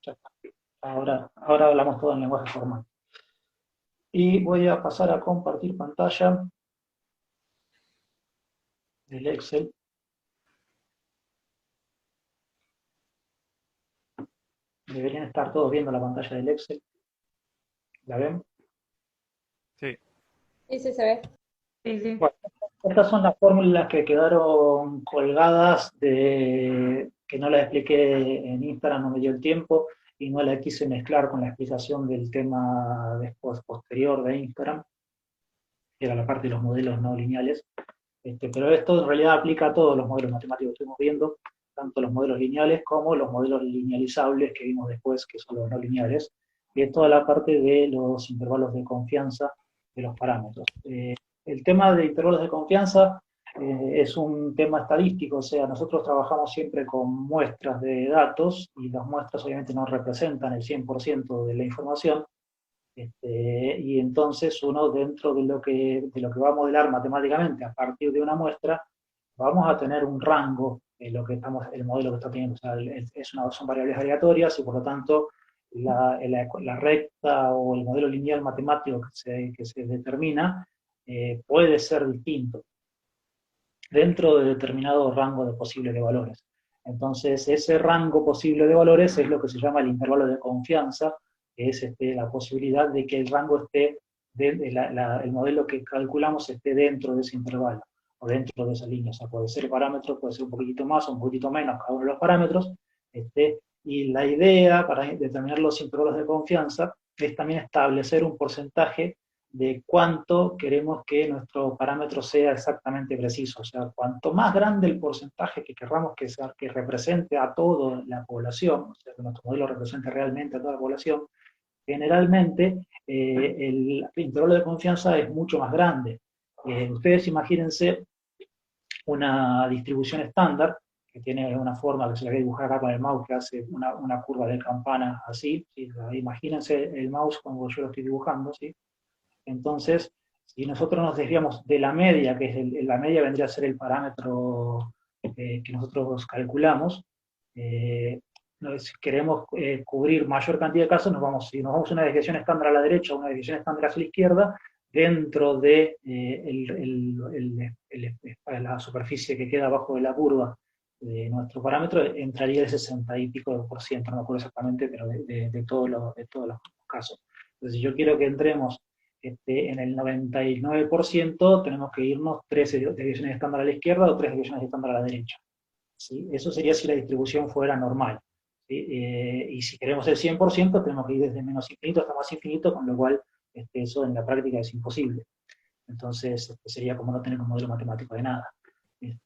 Ya está. Ahora hablamos todo en lenguaje formal. Y voy a pasar a compartir pantalla del Excel. Deberían estar todos viendo la pantalla del Excel. ¿La ven? Sí. Sí, sí, se ve. Sí, sí. Bueno, estas son las fórmulas que quedaron colgadas que no las expliqué en Instagram, no me dio el tiempo y no la quise mezclar con la explicación del tema después posterior de Instagram, que era la parte de los modelos no lineales. Pero esto en realidad aplica a todos los modelos matemáticos que estuvimos viendo, tanto los modelos lineales como los modelos linealizables que vimos después, que son los no lineales, y es toda la parte de los intervalos de confianza de los parámetros. El tema de intervalos de confianza es un tema estadístico, o sea, nosotros trabajamos siempre con muestras de datos y las muestras obviamente no representan el 100% de la información, y entonces uno dentro de lo que va a modelar matemáticamente a partir de una muestra, vamos a tener un rango de lo que el modelo que está teniendo. O sea, son variables aleatorias y por lo tanto la recta o el modelo lineal matemático que se determina puede ser distinto dentro de determinado rango de posibles de valores. Entonces, ese rango posible de valores es lo que se llama el intervalo de confianza, que es la posibilidad de que el rango esté, el modelo que calculamos esté dentro de ese intervalo, o dentro de esa línea. O sea, puede ser el parámetro, puede ser un poquitito más o un poquitito menos cada uno de los parámetros. Y la idea para determinar los intervalos de confianza es también establecer un porcentaje de cuánto queremos que nuestro parámetro sea exactamente preciso. O sea, cuanto más grande el porcentaje que querramos que represente a toda la población, o sea, que nuestro modelo represente realmente a toda la población, generalmente el intervalo de confianza es mucho más grande. Ustedes imagínense una distribución estándar, que tiene una forma que se la voy a dibujar acá con el mouse, que hace una curva de campana así. ¿Sí? Imagínense el mouse como yo lo estoy dibujando, ¿sí? Entonces, si nosotros nos desviamos de la media, que es la media vendría a ser el parámetro que nosotros calculamos, eh, si queremos cubrir mayor cantidad de casos, si nos vamos a una desviación estándar a la derecha o una desviación estándar hacia la izquierda, dentro de la superficie que queda abajo de la curva de nuestro parámetro, entraría el 60 y pico de por ciento, no me acuerdo exactamente, pero de todos los casos. Entonces, si yo quiero que entremos en el 99%, tenemos que irnos 3 desviaciones estándar a la izquierda o 3 desviaciones estándar a la derecha. ¿Sí? Eso sería si la distribución fuera normal. ¿Sí? Y si queremos el 100%, tenemos que ir desde menos infinito hasta más infinito, con lo cual eso en la práctica es imposible. Entonces, sería como no tener un modelo matemático de nada.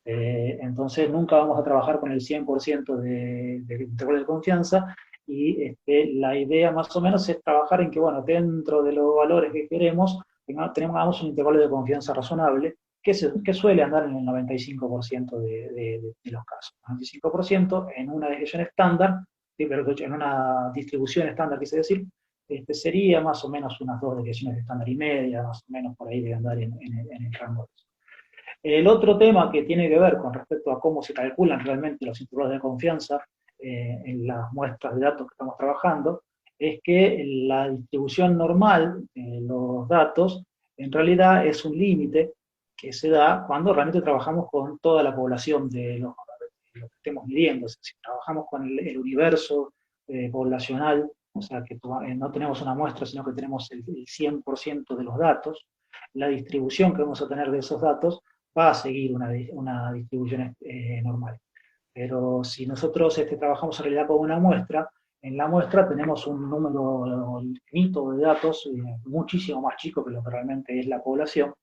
Entonces, nunca vamos a trabajar con el 100% de intervalo de confianza, y la idea más o menos es trabajar en que, bueno, dentro de los valores que queremos, tengamos un intervalo de confianza razonable, que suele andar en el 95% de los casos. 95% en una desviación estándar, ¿sí? Pero en una distribución estándar, quise decir, sería más o menos unas 2 desviaciones estándar y media, más o menos por ahí de andar en el rango. El otro tema que tiene que ver con respecto a cómo se calculan realmente los intervalos de confianza en las muestras de datos que estamos trabajando, es que la distribución normal de los datos en realidad es un límite que se da cuando realmente trabajamos con toda la población de lo que estemos midiendo. O sea, si trabajamos con el universo poblacional, o sea, que no tenemos una muestra, sino que tenemos el 100% de los datos, la distribución que vamos a tener de esos datos va a seguir una distribución normal. Pero si nosotros trabajamos en realidad con una muestra, en la muestra tenemos un número infinito de datos, muchísimo más chico que lo que realmente es la población,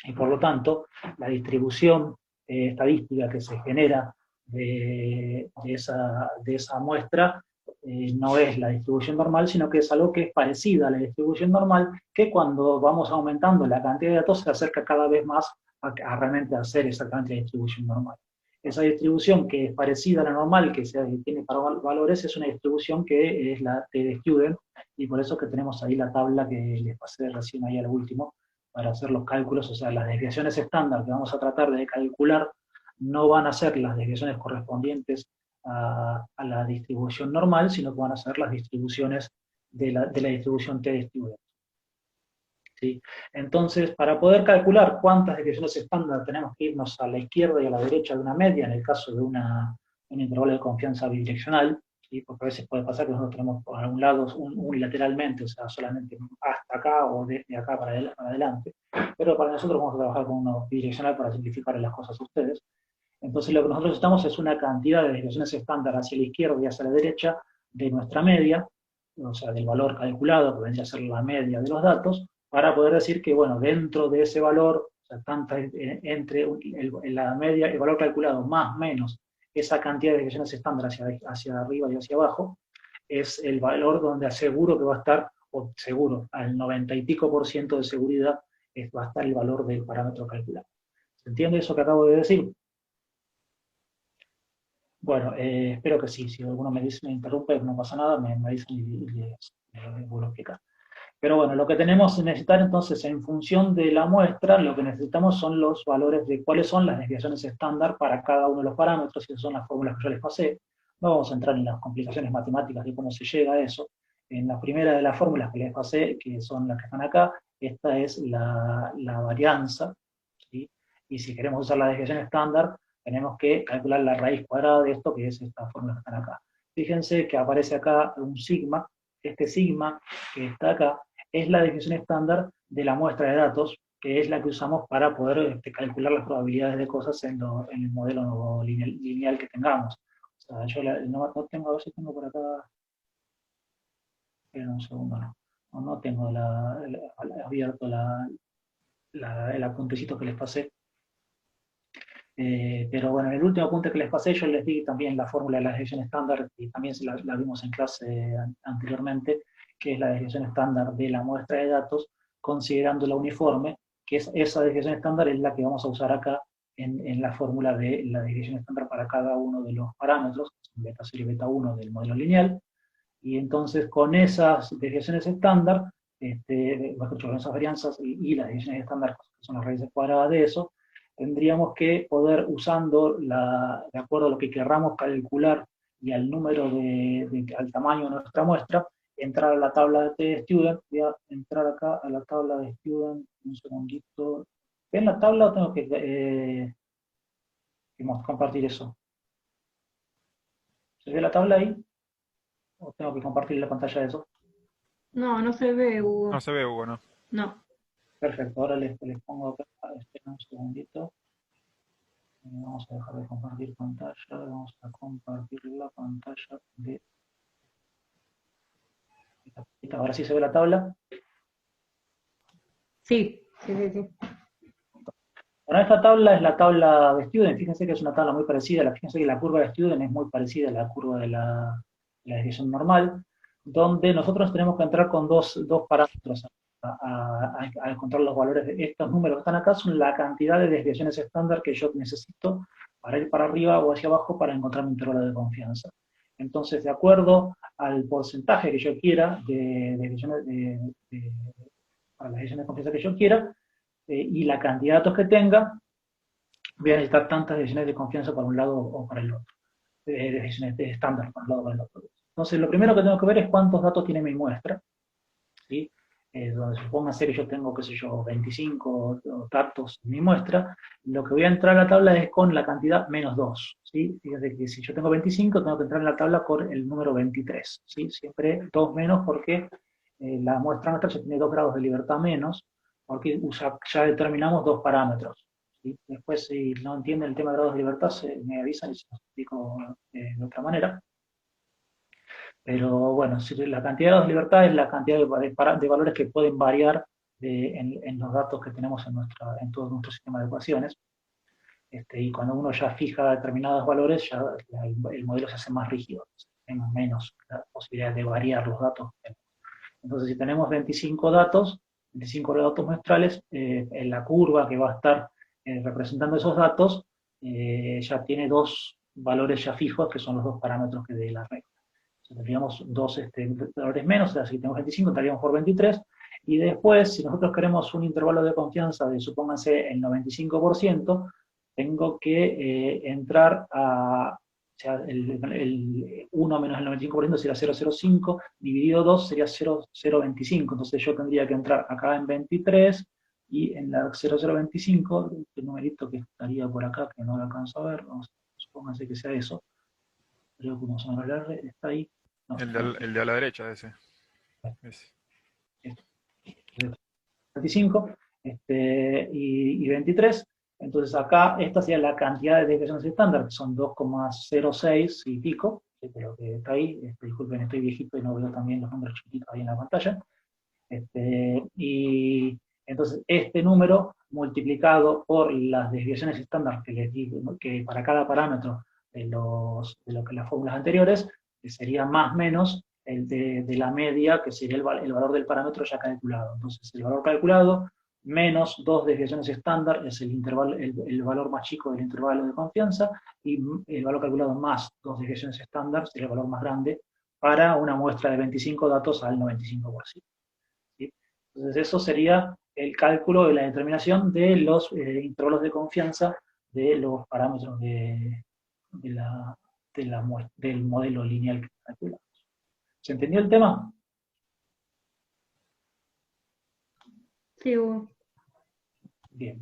y por lo tanto la distribución estadística que se genera de esa muestra no es la distribución normal, sino que es algo que es parecida a la distribución normal, que cuando vamos aumentando la cantidad de datos se acerca cada vez más a realmente hacer exactamente la distribución normal. Esa distribución que es parecida a la normal, que tiene para valores, es una distribución que es la TD-Student, y por eso que tenemos ahí la tabla que les pasé recién ahí al último, para hacer los cálculos. O sea, las desviaciones estándar que vamos a tratar de calcular no van a ser las desviaciones correspondientes a la distribución normal, sino que van a ser las distribuciones de la distribución t-distribuida. ¿Sí? Entonces, para poder calcular cuántas desviaciones estándar tenemos que irnos a la izquierda y a la derecha de una media, en el caso de un intervalo de confianza bidireccional, ¿sí? Porque a veces puede pasar que nosotros tenemos por algún lado unilateralmente, o sea, solamente hasta acá o desde acá para adelante, pero para nosotros vamos a trabajar con uno bidireccional para simplificar las cosas a ustedes. Entonces lo que nosotros necesitamos es una cantidad de desviaciones estándar hacia la izquierda y hacia la derecha de nuestra media, o sea, del valor calculado, que vendría a ser la media de los datos, para poder decir que, bueno, dentro de ese valor, o sea, entre la media, el valor calculado más menos esa cantidad de desviaciones estándar hacia arriba y hacia abajo, es el valor donde aseguro que va a estar, o seguro, al 90 y pico por ciento de seguridad, va a estar el valor del parámetro calculado. ¿Se entiende eso que acabo de decir? Bueno, espero que sí. Si alguno me dice, me interrumpe, no pasa nada, me dicen y les vuelvo a explicar. Pero bueno, lo que tenemos que necesitar entonces, en función de la muestra, lo que necesitamos son los valores de cuáles son las desviaciones estándar para cada uno de los parámetros, y esas son las fórmulas que yo les pasé. No vamos a entrar en las complicaciones matemáticas de cómo se llega a eso. En la primera de las fórmulas que les pasé, que son las que están acá, esta es la varianza, ¿sí? Y si queremos usar la desviación estándar, tenemos que calcular la raíz cuadrada de esto, que es esta fórmula que están acá. Fíjense que aparece acá un sigma. Este sigma que está acá es la desviación estándar de la muestra de datos, que es la que usamos para poder calcular las probabilidades de cosas en el modelo lineal que tengamos. O sea, yo no tengo, a ver si tengo por acá, esperen un segundo, no tengo abierto el apuntecito que les pasé. Pero bueno, en el último apunte que les pasé, yo les di también la fórmula de la desviación estándar, y también la vimos en clase anteriormente, que es la desviación estándar de la muestra de datos, considerando la uniforme, que esa desviación estándar es la que vamos a usar acá en la fórmula de la desviación estándar para cada uno de los parámetros, beta 0 y beta 1 del modelo lineal, y entonces con esas desviaciones estándar, con esas varianzas y las desviaciones estándar, que son las raíces cuadradas de eso, tendríamos que poder, usando, de acuerdo a lo que querramos calcular y al número al tamaño de nuestra muestra, entrar a la tabla de Student. Voy a entrar acá a la tabla de Student, un segundito. ¿Ven la tabla o tengo que compartir eso? ¿Se ve la tabla ahí? ¿O tengo que compartir la pantalla de eso? No, no se ve, Hugo. No se ve, Hugo, ¿no? No. Perfecto, ahora les pongo acá, esperen un segundito. Vamos a dejar de compartir pantalla, vamos a compartir la pantalla de... Ahora sí se ve la tabla. Sí, sí, sí, sí. Bueno, esta tabla es la tabla de Student. Fíjense que es una tabla muy parecida. Fíjense que la curva de Student es muy parecida a la curva de la desviación normal, donde nosotros tenemos que entrar con dos parámetros a encontrar los valores de estos números que están acá. Son la cantidad de desviaciones estándar que yo necesito para ir para arriba o hacia abajo para encontrar mi intervalo de confianza. Entonces, de acuerdo al porcentaje que yo quiera de desviaciones para las desviaciones de confianza que yo quiera, y la cantidad de datos que tenga, voy a necesitar tantas desviaciones de confianza para un lado o para el otro, desviaciones de estándar para un lado o para el otro. Entonces, lo primero que tengo que ver es cuántos datos tiene mi muestra, ¿sí? Donde supóngase que yo tengo, qué sé yo, 25 datos en mi muestra, lo que voy a entrar a la tabla es con la cantidad menos 2, ¿sí? Fíjate que si yo tengo 25, tengo que entrar en la tabla con el número 23, ¿sí? Siempre 2 menos porque la muestra nuestra ya tiene 2 grados de libertad menos, porque ya determinamos 2 parámetros, ¿sí? Después, si no entienden el tema de grados de libertad, me avisan y se los explico de otra manera. Pero bueno, si la cantidad de grados de libertad es la cantidad de valores que pueden variar en los datos que tenemos en todo nuestro sistema de ecuaciones. Y cuando uno ya fija determinados valores, ya el modelo se hace más rígido, tenemos menos posibilidades de variar los datos. Entonces, si tenemos 25 datos muestrales, en la curva que va a estar representando esos datos, ya tiene 2 valores ya fijos, que son los 2 parámetros que de la regla. Tendríamos 2 valores menos, o sea, si tenemos 25, entraríamos por 23, y después, si nosotros queremos un intervalo de confianza de, supónganse, el 95%, tengo que entrar sea, el 1 menos el 95% sería 0,05, dividido 2 sería 0,025, entonces yo tendría que entrar acá en 23, y en la 0025, el numerito que estaría por acá, que no lo alcanzo a ver, supónganse que sea eso, creo que más o menos el R está ahí. No, El de a la derecha, ese. Ese. 25 y 23. Entonces acá esta sería la cantidad de desviaciones estándar, que son 2,06 y pico, pero que está ahí. Disculpen, estoy viejito y no veo también los números chiquitos ahí en la pantalla. Y entonces este número multiplicado por las desviaciones estándar que les digo, que para cada parámetro de lo que las fórmulas anteriores, sería más o menos el de la media, que sería el valor del parámetro ya calculado. Entonces el valor calculado menos dos desviaciones estándar es el intervalo, el valor más chico del intervalo de confianza, y el valor calculado más dos desviaciones estándar sería el valor más grande para una muestra de 25 datos al 95%. ¿Sí? Entonces eso sería el cálculo de la determinación de los intervalos de confianza de los parámetros de la, del modelo lineal que calculamos. ¿Se entendió el tema? Sí, Hugo. Bien.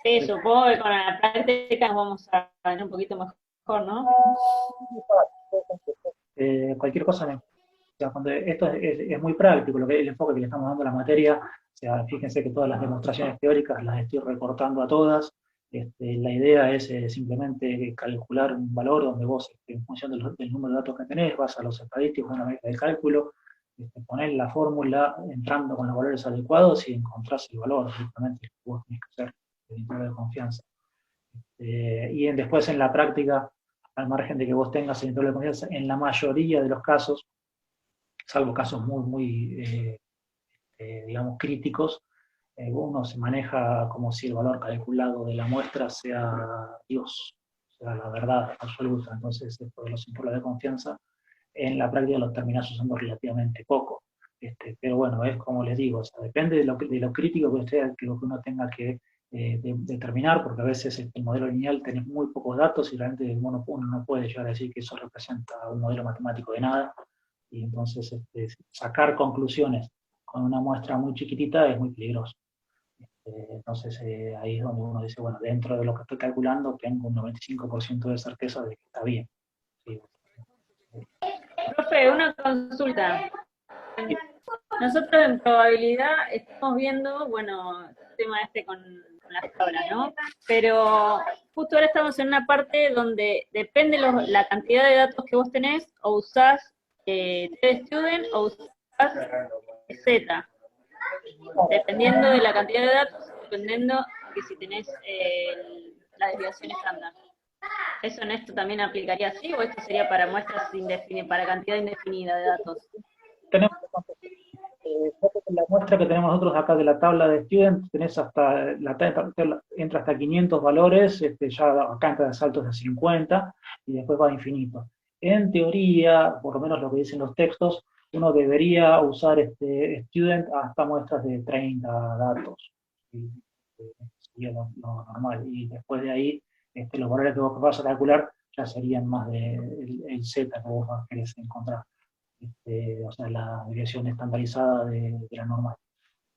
Sí, supongo que con la práctica nos vamos a ver un poquito mejor, ¿no? Cualquier cosa, o sea, cuando esto es muy práctico, lo que el enfoque que le estamos dando a la materia. O sea, fíjense que todas las demostraciones teóricas las estoy recortando a todas. La idea es simplemente calcular un valor donde vos, en función del número de datos que tenés, vas a los estadísticos, una medida de cálculo, poner la fórmula entrando con los valores adecuados y encontrás el valor directamente que vos tenés que hacer, el intervalo de confianza. Y después en la práctica, al margen de que vos tengas el intervalo de confianza, en la mayoría de los casos, salvo casos muy digamos, críticos, uno se maneja como si el valor calculado de la muestra sea Dios, sea la verdad absoluta. Entonces, esto de los intervalos de confianza, en la práctica los terminás usando relativamente poco. Pero bueno, es como les digo, o sea, depende de lo crítico que uno tenga que determinar, porque a veces el modelo lineal tiene muy pocos datos y realmente uno no puede llegar a decir que eso representa un modelo matemático de nada, y entonces sacar conclusiones con una muestra muy chiquitita es muy peligroso. Entonces ahí es donde uno dice, bueno, dentro de lo que estoy calculando tengo un 95% de certeza de que está bien. ¿Sí? Profe, una consulta. Nosotros en probabilidad estamos viendo, bueno, el tema con las tablas, ¿no? Pero justo ahora estamos en una parte donde depende la cantidad de datos que vos tenés, o usás TestStudent o usás Z. Dependiendo de la cantidad de datos, dependiendo de si tenés la desviación estándar. ¿Eso en esto también aplicaría así, o esto sería para muestras indefinidas, para cantidad indefinida de datos? Tenemos la muestra que tenemos nosotros acá de la tabla de student, tenés hasta, entra hasta 500 valores, ya acá entra de saltos de 50, y después va a infinito. En teoría, por lo menos lo que dicen los textos, uno debería usar student hasta muestras de 30 datos. Sería lo normal. Y después de ahí, los valores que vos vas a calcular ya serían más el Z que vos querés encontrar. O sea, la desviación estandarizada de la normal.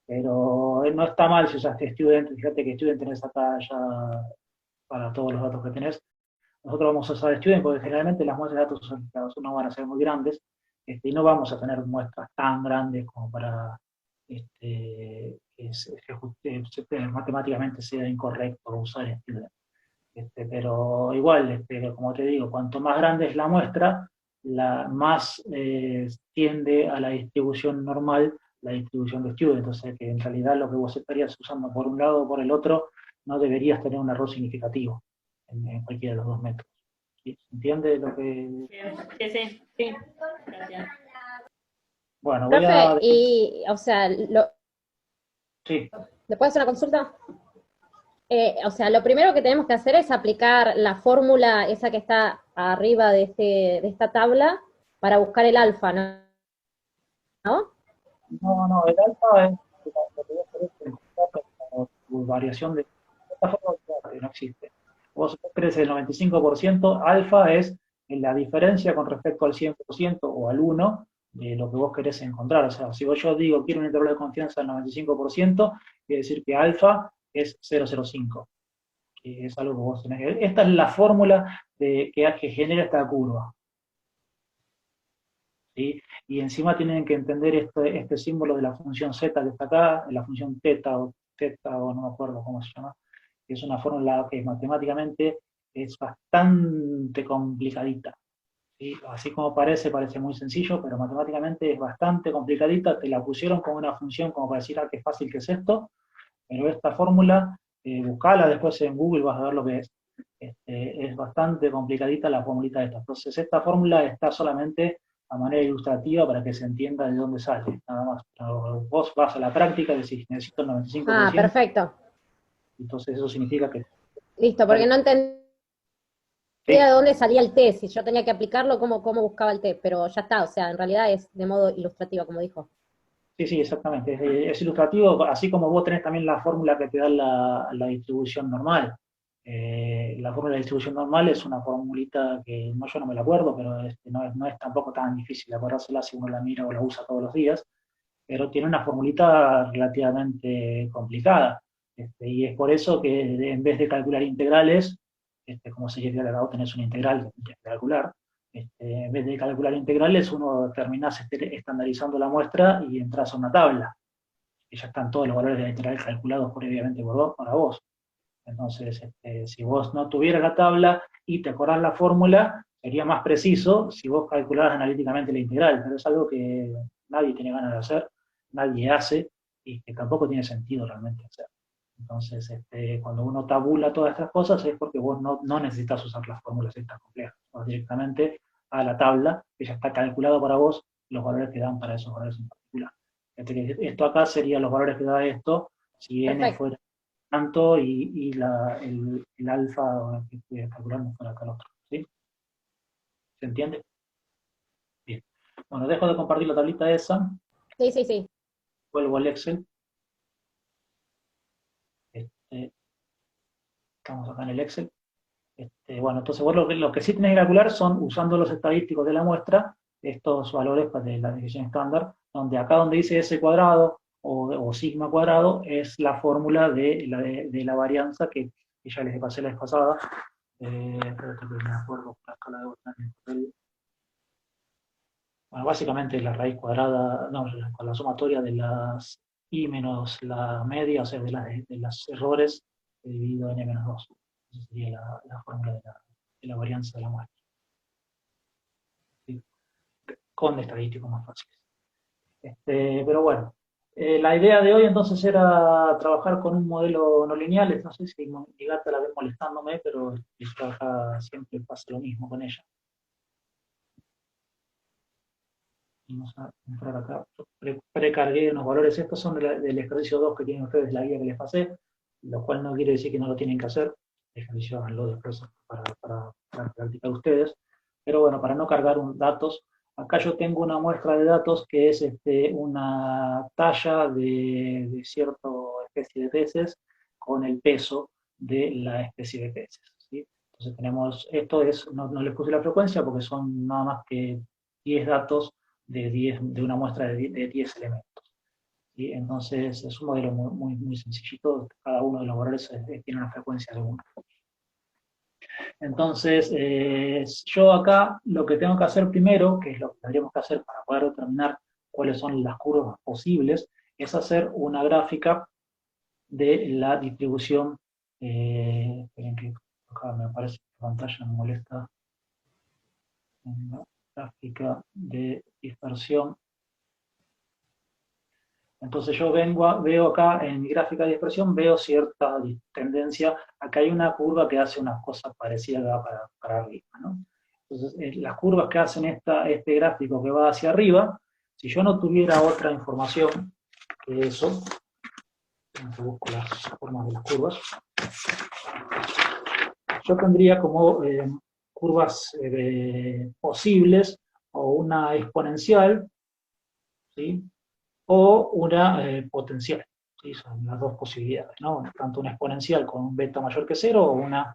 Pero no está mal si usaste student. Fíjate que student tenés acá ya para todos los datos que tenés. Nosotros vamos a usar student porque generalmente las muestras de datos no van a ser muy grandes, y no vamos a tener muestras tan grandes como para que matemáticamente sea incorrecto usar student. Pero igual, como te digo, cuanto más grande es la muestra, más tiende a la distribución normal, la distribución de student. Entonces, que en realidad lo que vos estarías usando por un lado o por el otro, no deberías tener un error significativo en cualquiera de los dos métodos. ¿Sí? ¿Se entiende lo que...? Sí. Gracias. Bueno, Profe, voy a... y, o sea, Sí. ¿le puedo hacer una consulta? O sea, lo primero que tenemos que hacer es aplicar la fórmula esa que está arriba de esta tabla para buscar el alfa, ¿no? No, el alfa es lo que voy a hacer es encontrar tu variación de esta forma no existe. Vos crees el 95%, alfa es la diferencia con respecto al 100% o al 1 de lo que vos querés encontrar. O sea, si yo digo quiero un intervalo de confianza del 95%, quiere decir que alfa es 0,05. Que es algo que vos tenés que ver. Esta es la fórmula que genera esta curva. ¿Sí? Y encima tienen que entender este símbolo de la función z que está acá, de la función teta o no me acuerdo cómo se llama, que es una fórmula que matemáticamente es bastante complicadita. ¿Sí? Así como parece muy sencillo, pero matemáticamente es bastante complicadita. Te la pusieron como una función como para decir, qué fácil que es esto, pero esta fórmula, buscala después en Google, vas a ver lo que es. Es bastante complicadita la formulita esta. Entonces esta fórmula está solamente a manera ilustrativa para que se entienda de dónde sale, nada más. Vos vas a la práctica y decís, necesito el 95%. Ah, perfecto. Entonces eso significa que... Listo, porque no entendía Sí. de dónde salía el T, si yo tenía que aplicarlo, cómo buscaba el T, pero ya está, o sea, en realidad es de modo ilustrativo, como dijo. Sí, exactamente. Es ilustrativo, así como vos tenés también la fórmula que te da la distribución normal. La fórmula de distribución normal es una formulita que yo no me la acuerdo, pero no es tampoco tan difícil acordársela si uno la mira o la usa todos los días, pero tiene una formulita relativamente complicada. Y es por eso que en vez de calcular integrales, como se quiere acá, tenés una integral que tienes que calcular, en vez de calcular integrales, uno terminás estandarizando la muestra y entras a una tabla, que ya están todos los valores de la integral calculados previamente para vos. Entonces, si vos no tuvieras la tabla y te acordás la fórmula, sería más preciso si vos calcularas analíticamente la integral, pero es algo que nadie tiene ganas de hacer, nadie hace, y que tampoco tiene sentido realmente hacer. Entonces, cuando uno tabula todas estas cosas es porque vos no necesitas usar las fórmulas estas complejas, vas directamente a la tabla, que ya está calculado para vos los valores que dan para esos valores en particular. Esto acá serían los valores que da esto, si n fuera tanto y el alfa que estoy calculando fuera acá el otro. ¿Sí? ¿Se entiende? Bien. Bueno, dejo de compartir la tablita esa. Sí. Vuelvo al Excel. Estamos acá en el Excel. Bueno, entonces vos lo que sí tenés que calcular son, usando los estadísticos de la muestra, estos valores de la desviación estándar, donde acá donde dice S cuadrado o sigma cuadrado es la fórmula de la varianza que ya les pasé la vez pasada. Espérate que me acuerdo, acá la debo tener en el papel. Bueno, básicamente la raíz cuadrada, no, con la sumatoria de las i menos la media, o sea, de los errores dividido en n menos 2. Esa sería la fórmula de la varianza de la muestra. ¿Sí? Con estadísticos más fáciles. Pero bueno, la idea de hoy entonces era trabajar con un modelo no lineal. No sé si mi gata la ve molestándome, pero acá siempre pasa lo mismo con ella. Vamos a entrar acá. Precargué unos valores. Estos son del ejercicio 2 que tienen ustedes, la guía que les pasé, lo cual no quiere decir que no lo tienen que hacer. El ejercicio háganlo después para practicar ustedes. Pero bueno, para no cargar datos, acá yo tengo una muestra de datos que es una talla de cierta especie de peces con el peso de la especie de peces. ¿Sí? Entonces tenemos, no les puse la frecuencia porque son nada más que 10 datos de una muestra de 10 elementos. ¿Sí? Entonces es un modelo muy sencillito, cada uno de los valores tiene una frecuencia de 1. Entonces, yo acá lo que tengo que hacer primero, que es lo que tendríamos que hacer para poder determinar cuáles son las curvas posibles, es hacer una gráfica de la distribución. Esperen que acá me aparece la pantalla, me molesta. Una gráfica de dispersión. Entonces yo veo acá en mi gráfica de dispersión, veo cierta tendencia. Acá hay una curva que hace unas cosas parecidas para arriba, ¿no? Entonces las curvas que hacen este gráfico que va hacia arriba, si yo no tuviera otra información que eso, busco las formas de las curvas, yo tendría como curvas posibles o una exponencial, ¿sí? O una potencial. ¿Sí? Son las dos posibilidades, ¿no? Tanto una exponencial con un beta mayor que 0 o una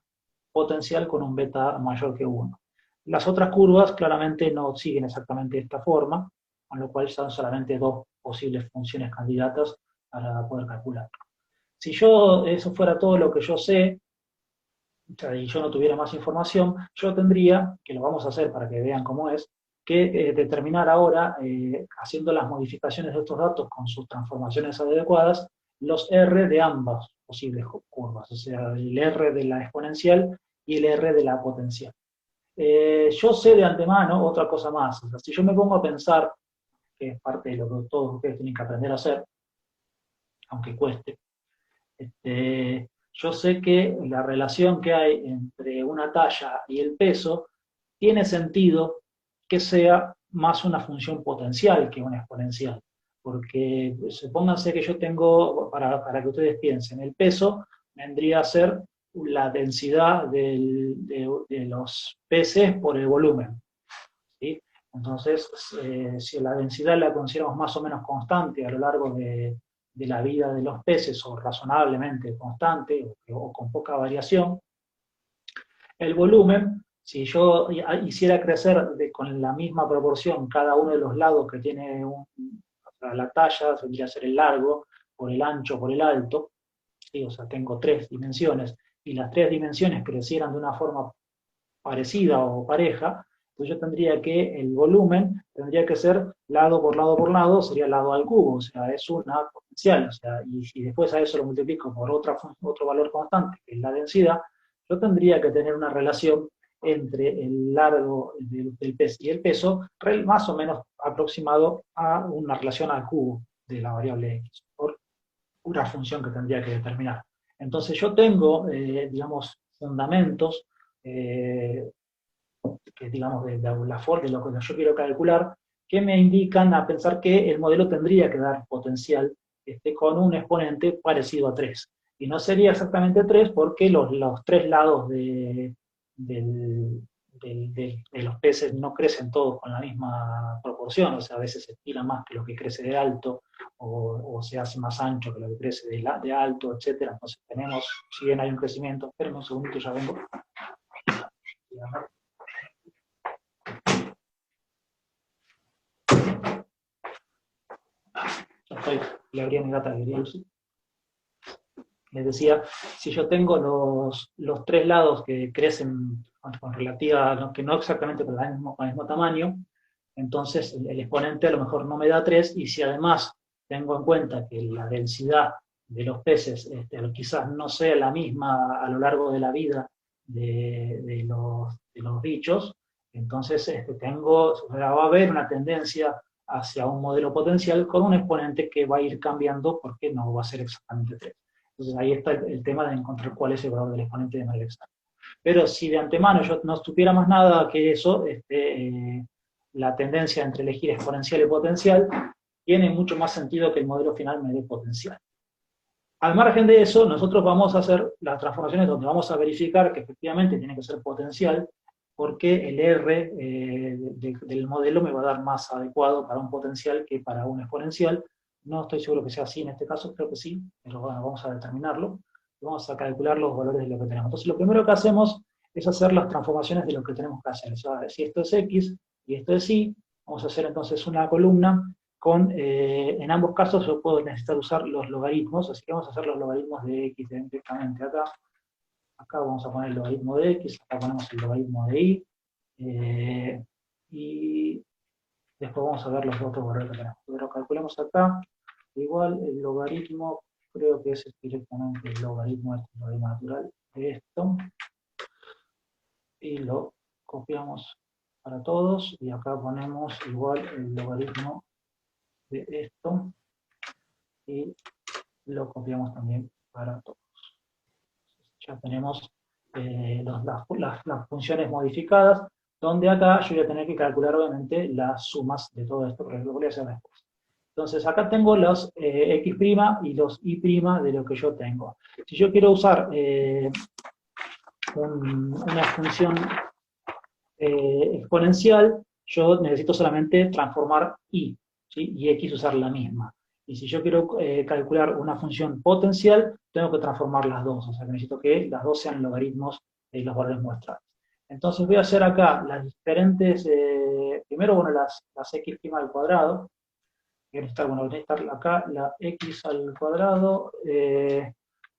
potencial con un beta mayor que 1. Las otras curvas claramente no siguen exactamente esta forma, con lo cual son solamente dos posibles funciones candidatas para poder calcular. Si eso fuera todo lo que yo sé, o sea, y yo no tuviera más información, yo tendría, que lo vamos a hacer para que vean cómo es, que determinar ahora, haciendo las modificaciones de estos datos con sus transformaciones adecuadas, los R de ambas posibles curvas, o sea, el R de la exponencial y el R de la potencial. Yo sé de antemano otra cosa más, o sea, si yo me pongo a pensar, que es parte de lo que todos ustedes tienen que aprender a hacer, aunque cueste, yo sé que la relación que hay entre una talla y el peso tiene sentido que sea más una función potencial que una exponencial. Porque supónganse que yo tengo, para que ustedes piensen, el peso vendría a ser la densidad de los peces por el volumen, ¿sí? Entonces, si la densidad la consideramos más o menos constante a lo largo de la vida de los peces, o razonablemente constante, o con poca variación, el volumen, si yo hiciera crecer con la misma proporción cada uno de los lados que tiene la talla, tendría que ser el largo, por el ancho, por el alto, ¿sí? O sea, tengo 3 dimensiones, y las 3 dimensiones crecieran de una forma parecida o pareja, pues yo tendría que el volumen tendría que ser lado por lado por lado, sería lado al cubo, o sea, es una potencial, o sea, y si después a eso lo multiplico por otro valor constante, que es la densidad, yo tendría que tener una relación entre el largo del pez y el peso, más o menos aproximado a una relación al cubo de la variable x, por una función que tendría que determinar. Entonces yo tengo, digamos, fundamentos, que digamos de la forma de lo que yo quiero calcular, que me indican a pensar que el modelo tendría que dar potencial con un exponente parecido a 3. Y no sería exactamente 3 porque los 3 lados de los peces no crecen todos con la misma proporción, o sea, a veces se estira más que lo que crece de alto, o se hace más ancho que lo que crece de alto, etc. Entonces tenemos, si bien hay un crecimiento, espérenme un segundito, ya vengo. Le abría mi gata, les decía, si yo tengo los 3 lados que crecen con relativa, que no exactamente con el mismo tamaño, entonces el exponente a lo mejor no me da 3, y si además tengo en cuenta que la densidad de los peces quizás no sea la misma a lo largo de la vida de los bichos, entonces va a haber una tendencia hacia un modelo potencial con un exponente que va a ir cambiando porque no va a ser exactamente 3. Entonces ahí está el tema de encontrar cuál es el valor del exponente de manera exacta. Pero si de antemano yo no supiera más nada que eso, la tendencia entre elegir exponencial y potencial tiene mucho más sentido que el modelo final me dé potencial. Al margen de eso, nosotros vamos a hacer las transformaciones donde vamos a verificar que efectivamente tiene que ser potencial, porque el R del modelo me va a dar más adecuado para un potencial que para un exponencial. No estoy seguro que sea así en este caso, creo que sí, pero bueno, vamos a determinarlo. Vamos a calcular los valores de lo que tenemos. Entonces lo primero que hacemos es hacer las transformaciones de lo que tenemos que hacer. O sea, si esto es X y esto es Y, vamos a hacer entonces una columna con, en ambos casos yo puedo necesitar usar los logaritmos, así que vamos a hacer los logaritmos de X directamente acá. Acá vamos a poner el logaritmo de X, acá ponemos el logaritmo de Y, y después vamos a ver los otros valores que tenemos. Pero calculemos acá, igual el logaritmo, creo que es directamente el logaritmo natural de esto, y lo copiamos para todos, y acá ponemos igual el logaritmo de esto, y lo copiamos también para todos. Ya tenemos las funciones modificadas, donde acá yo voy a tener que calcular obviamente las sumas de todo esto, pero lo voy a hacer después. Entonces acá tengo los X' y los Y' de lo que yo tengo. Si yo quiero usar una función exponencial, yo necesito solamente transformar Y, ¿sí? Y X usar la misma. Y si yo quiero calcular una función potencial, tengo que transformar las dos, o sea que necesito que las dos sean logaritmos de los valores muestrales. Entonces voy a hacer acá las diferentes, primero, bueno, las x' al cuadrado. Voy a estar acá la x al cuadrado,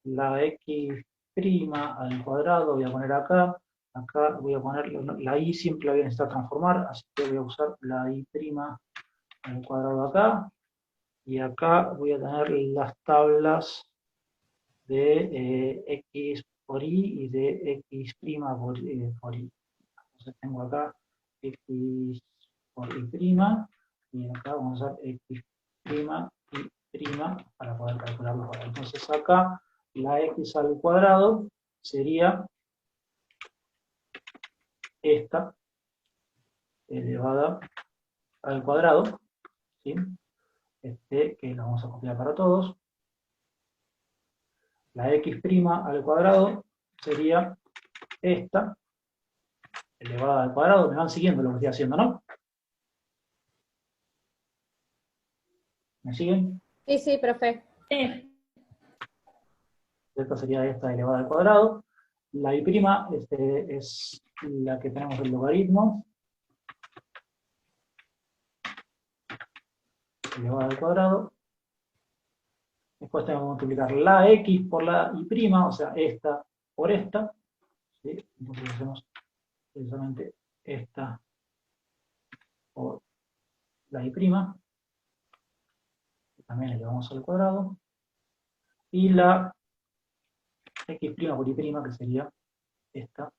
la x' al cuadrado, voy a poner acá voy a poner, la y siempre la voy a necesitar transformar, así que voy a usar la y' al cuadrado acá, y acá voy a tener las tablas de x por y y de x' por y. Entonces tengo acá x por y', y acá vamos a usar x' y' para poder calcularlo ahora. Entonces acá la x al cuadrado sería esta elevada al cuadrado, ¿sí? Que lo vamos a copiar para todos. La x' al cuadrado sería esta elevada al cuadrado. Me van siguiendo lo que estoy haciendo, ¿no? ¿Me siguen? Sí, sí, profe. Sí. Esta sería esta elevada al cuadrado. La y' es la que tenemos el logaritmo elevada al cuadrado. Después tengo que multiplicar la x por la y', o sea, esta por esta. ¿Sí? Entonces hacemos precisamente esta por la y', que también elevamos al cuadrado. Y la x' por y', que sería esta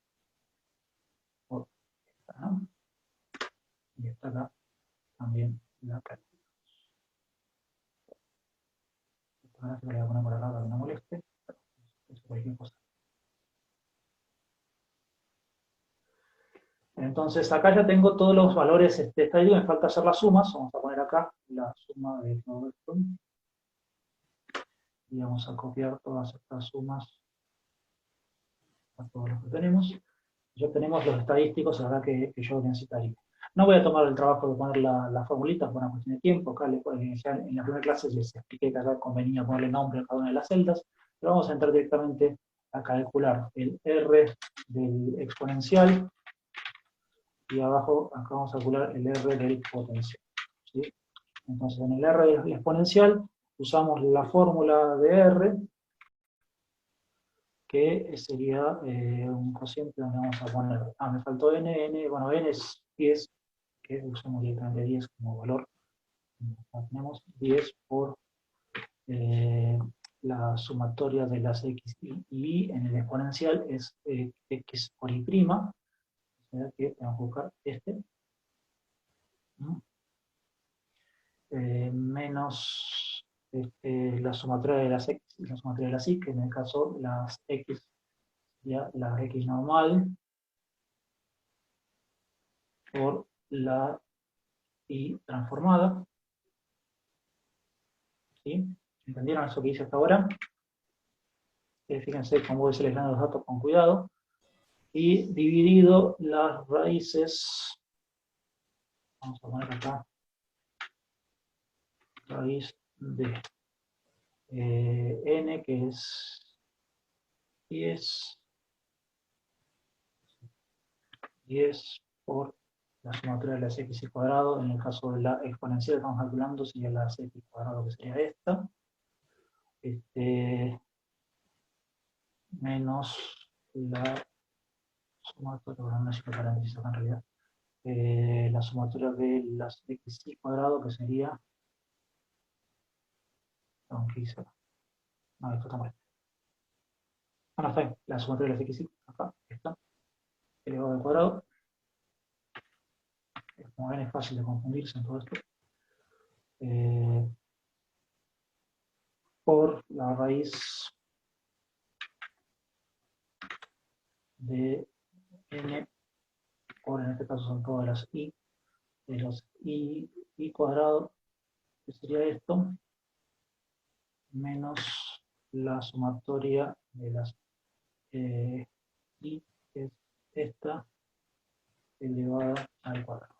por esta, ¿no? Y esta acá también la calculamos. Ahora se lo voy a poner por acá para que no moleste. Es cualquier cosa. Entonces acá ya tengo todos los valores estadísticos, me falta hacer las sumas. Vamos a poner acá la suma de todo esto. Y vamos a copiar todas estas sumas a todos los que tenemos. Ya tenemos los estadísticos, la verdad que yo necesitaría. No voy a tomar el trabajo de poner las formulitas por una cuestión de tiempo. Acá ya en la primera clase les expliqué que acá convenía ponerle nombre a cada una de las celdas, pero vamos a entrar directamente a calcular el R del exponencial, y abajo acá vamos a calcular el R del potencial. ¿Sí? Entonces en el R del exponencial usamos la fórmula de R, que sería un cociente donde vamos a poner, me faltó n, bueno, n es 10, que usamos directamente 10 como valor. Tenemos 10 por la sumatoria de las x y en el exponencial es x por y', o sea que vamos a buscar menos la sumatoria de las x y la sumatoria de las y, que en el caso las x sería la x normal por la y transformada. ¿Sí? ¿Entendieron eso que hice hasta ahora? Fíjense cómo voy seleccionando los datos con cuidado. Y dividido las raíces, vamos a poner acá, raíz de n, que es 10 por la sumatoria de las x al cuadrado. En el caso de la exponencial estamos calculando sería la x al cuadrado, que sería esta, menos la sumatoria, bueno, no necesito paréntesis acá en realidad, la sumatoria de las x al cuadrado, que sería, ¿qué hice? No, esto está mal. Bueno, está bien, la sumatoria de las x, acá está, elevado al cuadrado. Como ven, es fácil de confundirse en todo esto. Por la raíz de n, por en este caso son todas las y, de los y cuadrado, que sería esto, menos la sumatoria de las y, que es esta, elevada al cuadrado.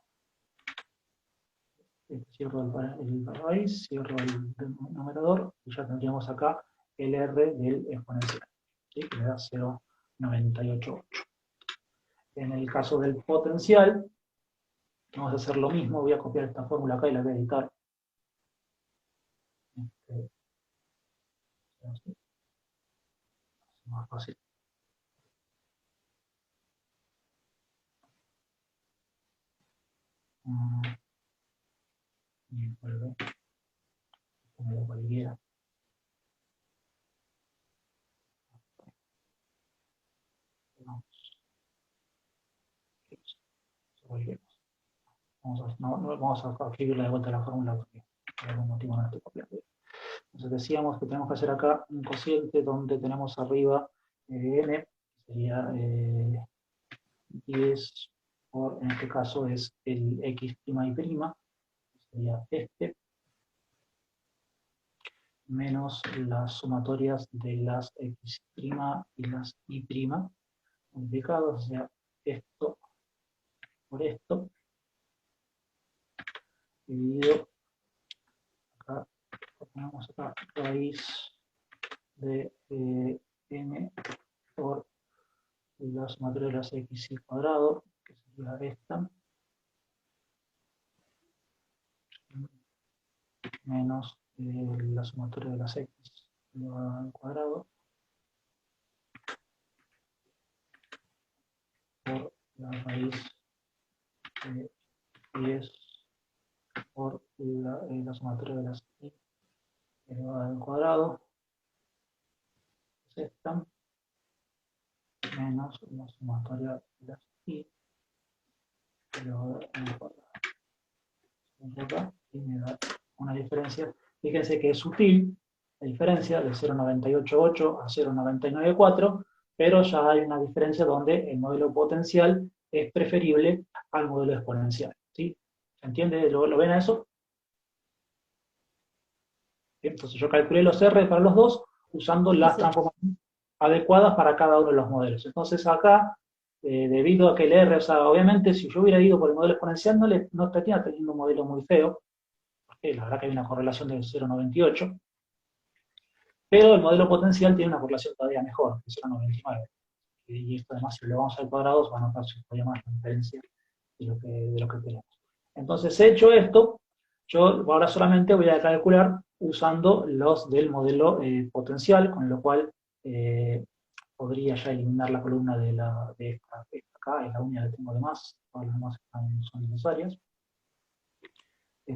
Cierro el raíz, cierro el numerador, y ya tendríamos acá el R del exponencial, ¿sí? Que me da 0,988. En el caso del potencial, vamos a hacer lo mismo, voy a copiar esta fórmula acá y la voy a editar. Así, más fácil. Y vuelve, pongo cualquiera. Vamos a escribirle de vuelta la fórmula porque por algún motivo no la estoy copiando. Entonces decíamos que tenemos que hacer acá un cociente donde tenemos arriba n, que sería 10 por, en este caso es el x' y prima, que sería este, menos las sumatorias de las x' y las y' multiplicados, o sea, esto por esto, dividido acá, ponemos acá raíz de n por la sumatoria de las x al cuadrado, que sería esta, menos la sumatoria de las x al cuadrado, por la raíz de 10 por la sumatoria de las y elevada al cuadrado, es esta, menos la sumatoria de las y elevada al cuadrado. Y me da una diferencia, fíjense que es sutil, la diferencia de 0,988 a 0,994, pero ya hay una diferencia donde el modelo potencial es preferible al modelo exponencial. ¿Sí? ¿Se entiende? ¿Lo ven a eso? Bien, entonces yo calculé los R para los dos usando las transformaciones adecuadas para cada uno de los modelos. Entonces acá, debido a que el R, o sea, obviamente si yo hubiera ido por el modelo exponencial no estaría teniendo un modelo muy feo, porque la verdad que hay una correlación de 0,98, pero el modelo potencial tiene una correlación todavía mejor, de 0,99. Y esto además, si lo vamos al cuadrado, va a notar todavía más la diferencia de lo que tenemos. Entonces, hecho esto, yo ahora solamente voy a calcular usando los del modelo potencial, con lo cual podría ya eliminar la columna de esta acá, es la única que tengo de más, todas las demás son necesarias. Y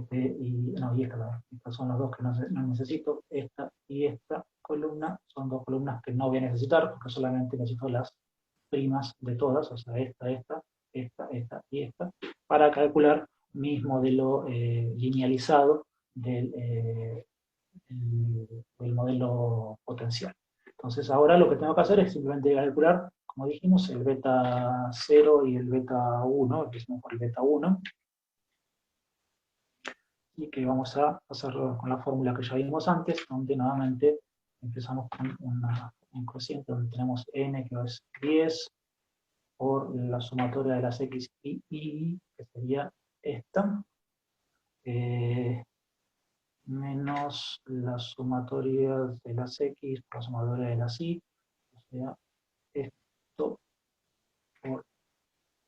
estas son las dos que no necesito, esta y esta columna, son dos columnas que no voy a necesitar, porque solamente necesito las primas de todas, o sea, esta y esta, para calcular mi modelo linealizado del modelo potencial. Entonces ahora lo que tengo que hacer es simplemente calcular, como dijimos, el beta 0 y el beta 1, empecemos por el beta 1, y que vamos a hacerlo con la fórmula que ya vimos antes, donde nuevamente empezamos con un cociente donde tenemos n, que es 10, por la sumatoria de las x y y, que sería esta, menos la sumatoria de las x por la sumatoria de las y, o sea, esto por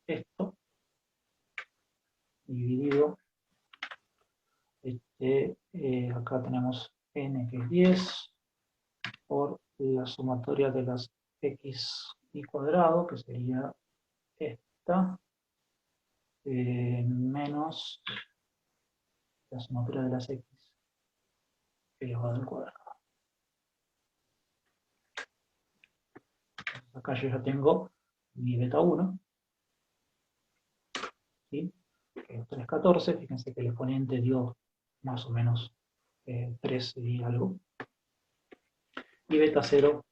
esto, dividido, acá tenemos n que es 10, por la sumatoria de las x y cuadrado, que sería esta, menos la sumatoria de las x elevado al cuadrado. Entonces acá yo ya tengo mi beta 1, ¿sí? Que es 3,14, fíjense que el exponente dio más o menos 3 y algo. Y beta 0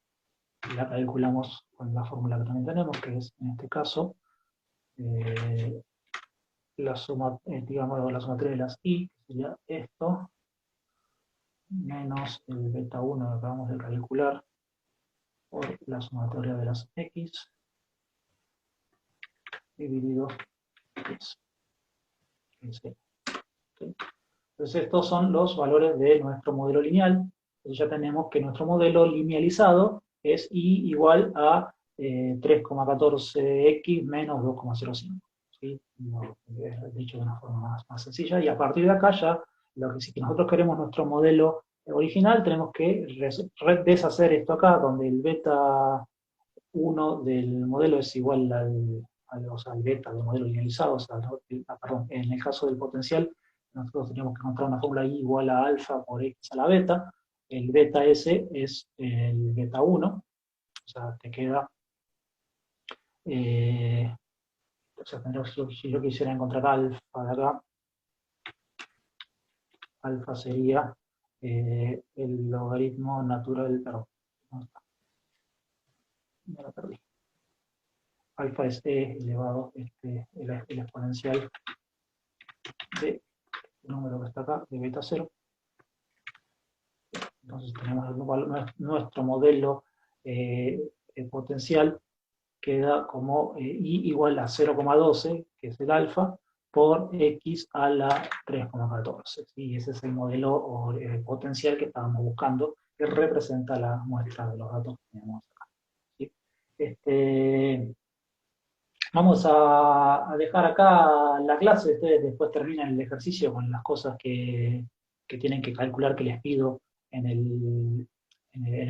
la calculamos con la fórmula que también tenemos, que es en este caso la suma, digamos, la sumatoria de las y, que sería esto, menos el beta 1 que acabamos de calcular, por la sumatoria de las x, dividido 10. ¿Sí? Entonces estos son los valores de nuestro modelo lineal. Entonces ya tenemos que nuestro modelo linealizado es y igual a 3,14x menos 2,05. ¿Sí? Dicho de una forma más sencilla, y a partir de acá ya, si nosotros queremos nuestro modelo original, tenemos que deshacer esto acá, donde el beta 1 del modelo es igual o sea, al beta del modelo linealizado, o sea, perdón, en el caso del potencial, nosotros tenemos que encontrar una fórmula I igual a alfa por X a la beta, el beta S es el beta 1, o sea, te queda, o sea, si yo quisiera encontrar alfa de acá, alfa sería el logaritmo natural, perdón, no está, me lo perdí. Alfa es E elevado, el exponencial de el número que está acá, de beta 0. Entonces tenemos nuestro modelo potencial, queda como I igual a 0,12, que es el alfa, por X a la 3,14. ¿Sí? Ese es el modelo potencial que estábamos buscando, que representa la muestra de los datos que tenemos acá. ¿Sí? Vamos a dejar acá la clase, ustedes después terminan el ejercicio con las cosas que tienen que calcular, que les pido en el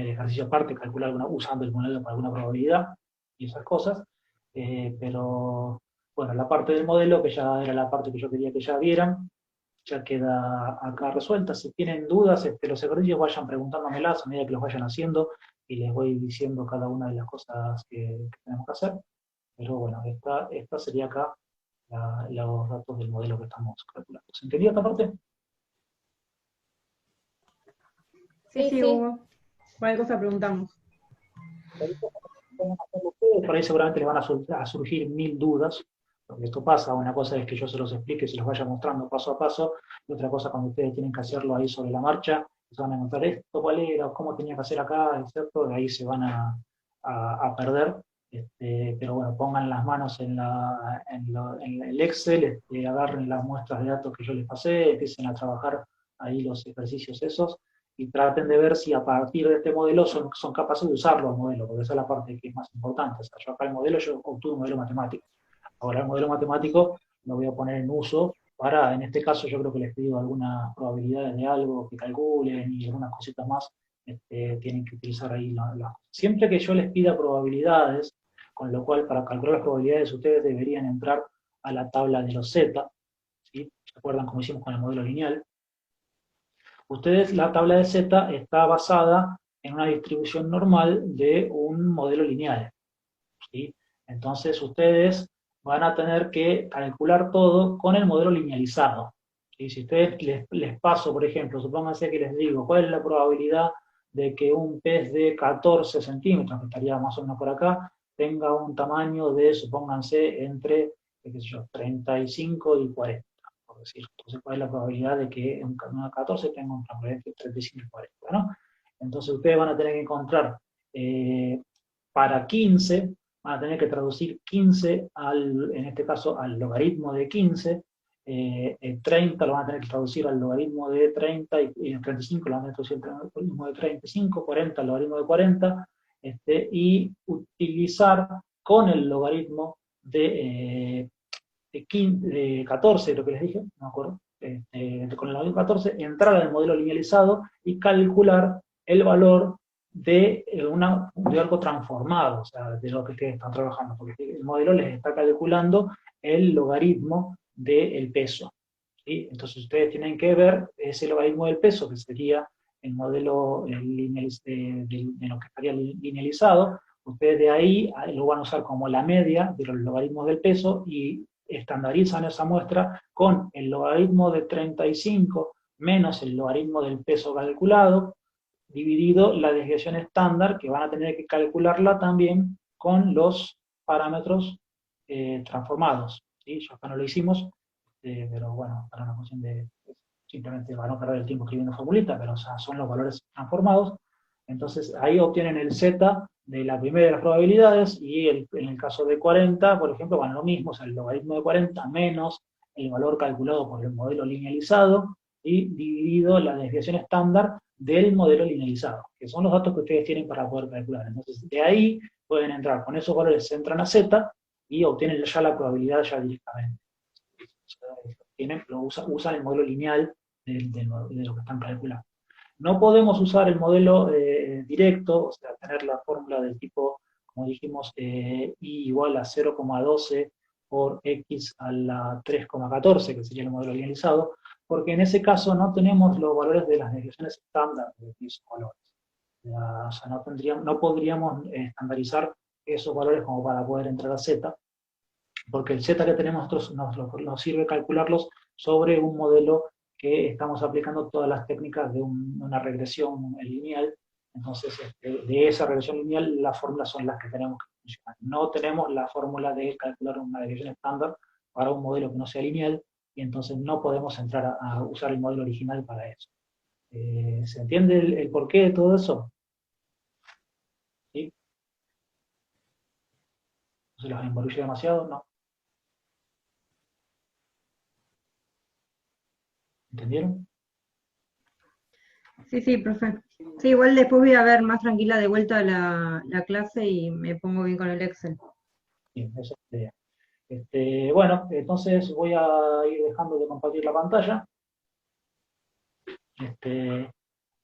ejercicio aparte, calcular usando el modelo para alguna probabilidad y esas cosas. Pero bueno, la parte del modelo, que ya era la parte que yo quería que ya vieran, ya queda acá resuelta. Si tienen dudas, los ejercicios vayan preguntándomelas a medida que los vayan haciendo, y les voy diciendo cada una de las cosas que tenemos que hacer. Pero bueno, esta sería acá los datos del modelo que estamos calculando. ¿Se entendió esta parte? Sí, Sí. Hugo. ¿Cuál cosa preguntamos? Por ahí seguramente les van a surgir 1000 dudas, porque esto pasa. Una cosa es que yo se los explique y se los vaya mostrando paso a paso, y otra cosa cuando ustedes tienen que hacerlo ahí sobre la marcha, se van a encontrar esto, cuál era, cómo tenía que hacer acá, ¿cierto? De ahí se van a perder. Pero bueno, pongan las manos en el Excel, agarren las muestras de datos que yo les pasé, empiecen a trabajar ahí los ejercicios esos, y traten de ver si a partir de este modelo son capaces de usarlo el modelo, porque esa es la parte que es más importante. O sea, yo acá el modelo, yo obtuve un modelo matemático. Ahora el modelo matemático lo voy a poner en uso para, en este caso yo creo que les pido algunas probabilidades de algo que calculen y algunas cositas más, tienen que utilizar ahí siempre que yo les pida probabilidades, con lo cual para calcular las probabilidades ustedes deberían entrar a la tabla de los Z, ¿sí? ¿Se acuerdan cómo hicimos con el modelo lineal? Ustedes, la tabla de Z está basada en una distribución normal de un modelo lineal, ¿sí? Entonces ustedes van a tener que calcular todo con el modelo linealizado. ¿Sí? Si ustedes les paso, por ejemplo, supónganse que les digo, ¿cuál es la probabilidad de que un pez de 14 centímetros, que estaría más o menos por acá, tenga un tamaño de, supónganse, entre, qué sé yo, 35 y 40, por decir. Entonces, ¿cuál es la probabilidad de que un de 14 tenga un tamaño entre 35 y 40? ¿No? Entonces ustedes van a tener que encontrar, para 15, van a tener que traducir 15 en este caso, al logaritmo de 15, 30 lo van a tener que traducir al logaritmo de 30, y 35 lo van a tener que traducir al logaritmo de 35, 40 al logaritmo de 40, y utilizar con el logaritmo de 14, lo que les dije, no me acuerdo, con el logaritmo 14, entrar al modelo linealizado y calcular el valor de algo transformado, o sea, de lo que ustedes están trabajando, porque el modelo les está calculando el logaritmo del peso, ¿sí? Entonces ustedes tienen que ver ese logaritmo del peso, que sería el modelo de lo que estaría linealizado. Ustedes de ahí lo van a usar como la media de los logaritmos del peso, y estandarizan esa muestra con el logaritmo de 35 menos el logaritmo del peso calculado, dividido la desviación estándar, que van a tener que calcularla también con los parámetros transformados. ¿Sí? Yo acá no lo hicimos, pero bueno, para una cuestión de simplemente para no perder el tiempo escribiendo formulita, pero o sea, son los valores transformados. Entonces ahí obtienen el Z de la primera de las probabilidades, y en el caso de 40, por ejemplo, van lo mismo, o sea, el logaritmo de 40 menos el valor calculado por el modelo linealizado, y dividido la desviación estándar del modelo linealizado, que son los datos que ustedes tienen para poder calcular. Entonces, de ahí pueden entrar con esos valores, entran a Z y obtienen ya la probabilidad ya directamente. Usan el modelo lineal de lo que están calculando. No podemos usar el modelo directo, o sea, tener la fórmula del tipo, como dijimos, y igual a 0,12 por x a la 3,14, que sería el modelo linealizado, porque en ese caso no tenemos los valores de las desviaciones estándar de esos valores. O sea, no podríamos estandarizar esos valores como para poder entrar a Z, porque el Z que tenemos nosotros nos sirve calcularlos sobre un modelo que estamos aplicando todas las técnicas de una regresión lineal. Entonces, de esa regresión lineal, las fórmulas son las que tenemos que funcionar. No tenemos la fórmula de calcular una desviación estándar para un modelo que no sea lineal, y entonces no podemos entrar a usar el modelo original para eso. ¿Se entiende el porqué de todo eso? ¿Sí? ¿No se los emborulle demasiado? No. ¿Entendieron? Sí, sí, profe. Sí, igual después voy a ver más tranquila de vuelta la clase y me pongo bien con el Excel. Bien, esa es la idea. Bueno, entonces voy a ir dejando de compartir la pantalla.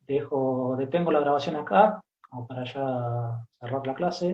Detengo la grabación acá, como para ya cerrar la clase.